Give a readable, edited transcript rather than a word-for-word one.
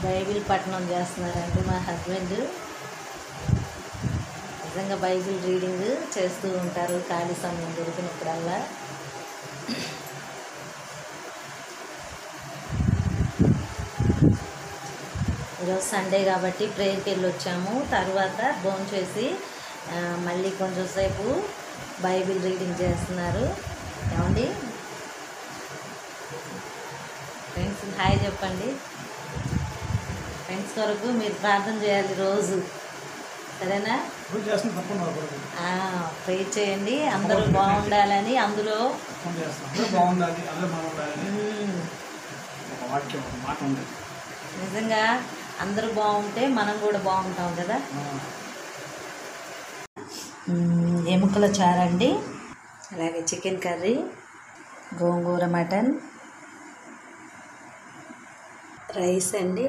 Bible పఠనం చేస్తున్నారండి మా హస్బెండ్. నిజంగా బైబిల్ రీడింగ్ చేస్తూ ఉంటారు ఖాళీ సమయం దొరికినప్పుడల్లా. ఈరోజు సండే కాబట్టి ప్రేయర్కి వెళ్ళి వచ్చాము. తర్వాత భోంచేసి మళ్ళీ కొంచెం సేపు బైబిల్ రీడింగ్ చేస్తున్నారు. ఏమండి ఫ్రెండ్స్, హాయ్ చెప్పండి. ఫ్రెండ్స్ కొరకు మీరు ప్రార్థన చేయాలి రోజు, సరేనా? ప్రేయర్ చేయండి, అందరూ బాగుండాలని. అందులో నిజంగా అందరూ బాగుంటే మనం కూడా బాగుంటాం కదా. ఎముకల చారండి, అలాగే చికెన్ కర్రీ, గోంగూర మటన్, రైస్ అండి.